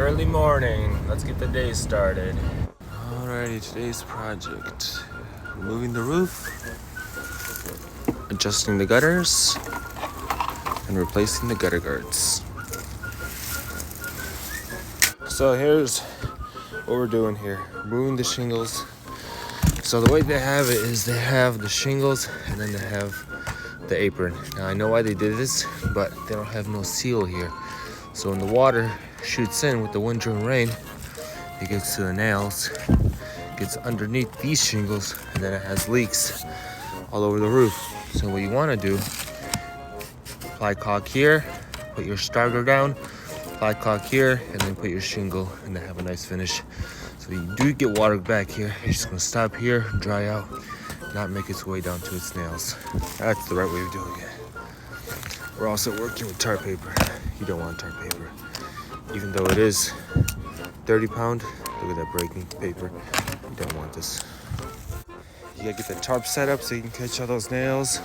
Early morning, let's get the day started. Alrighty, today's project. Removing the roof, adjusting the gutters, and replacing the gutter guards. So here's what we're doing here. Removing the shingles. So the way they have it is they have the shingles and then they have the apron. Now I know why they did this, but they don't have no seal here. So when the water shoots in with the wind and rain, it gets to the nails, gets underneath these shingles, and then it has leaks all over the roof. So what you want to do, apply caulk here, put your starter down, apply caulk here, and then put your shingle, and then have a nice finish. So you do get water back here, you're just gonna stop here, dry out, not make its way down to its nails. That's the right way of doing it. We're also working with tar paper. You don't want tar paper. Even though it is 30 pound, look at that breaking paper. You don't want this. You gotta get the tarp set up so you can catch all those nails.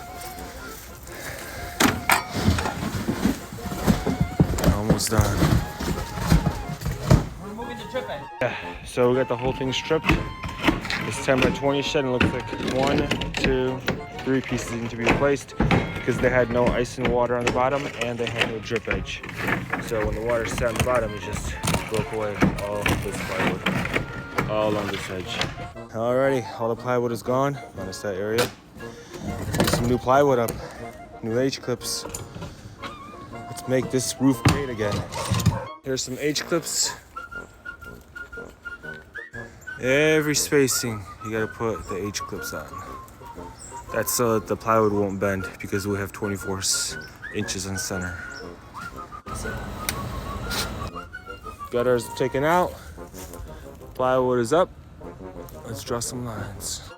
Almost done. We're moving the trip in. Yeah, so we got the whole thing stripped. This 10x20 shed, and looks like 1, 2, 3 pieces need to be replaced because they had no ice and water on the bottom and they had no drip edge. So when the water sat on the bottom, it just broke away all this plywood, all along this edge. Alrighty, all the plywood is gone, minus that area. Put some new plywood up, new H-clips. Let's make this roof great again. Here's some H-clips. Every spacing, you gotta put the H-clips on. That's so that the plywood won't bend because we have 24 inches on center. Gutters taken out, plywood is up. Let's draw some lines.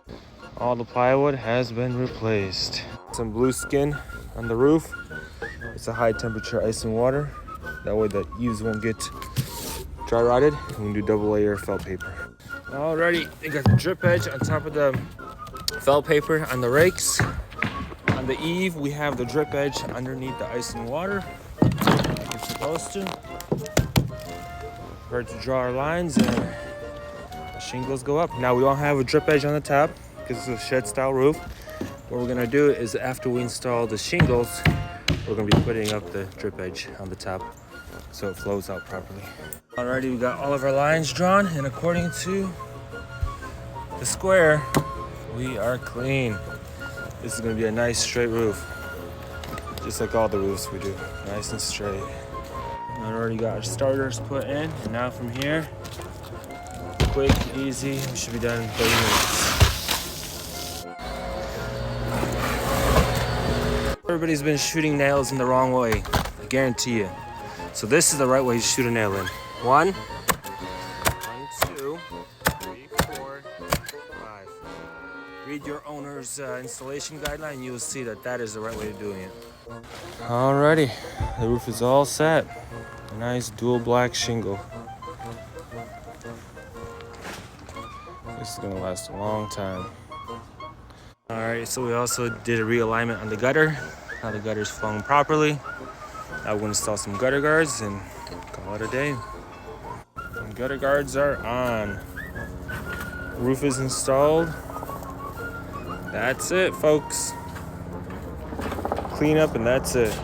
All the plywood has been replaced. Some blue skin on the roof. It's a high temperature ice and water. That way the eaves won't get dry rotted. We can do double layer felt paper. Alrighty, they got the drip edge on top of the felt paper on the rakes. On the eave, we have the drip edge underneath the ice and water. Like it's supposed to. We're to draw our lines and the shingles go up. Now we don't have a drip edge on the top because it's a shed style roof. What we're gonna do is after we install the shingles, we're gonna be putting up the drip edge on the top so it flows out properly. Alrighty, we got all of our lines drawn, and according to the square, we are clean. This is gonna be a nice straight roof, just like all the roofs we do, nice and straight. I already got our starters put in, and now from here, quick, easy, we should be done in 30 minutes. Everybody's been shooting nails in the wrong way, I guarantee you. So this is the right way to shoot a nail in. 1, 2, 3, 4, 5. Read your owner's installation guideline, you will see that that is the right way of doing it. Alrighty, the roof is all set. A nice dual black shingle. This is gonna last a long time. Alright, so we also did a realignment on the gutter. Now the gutter's flowing properly. Now we'll install some gutter guards and call it a day. And gutter guards are on. Roof is installed. That's it, folks. Clean up and that's it.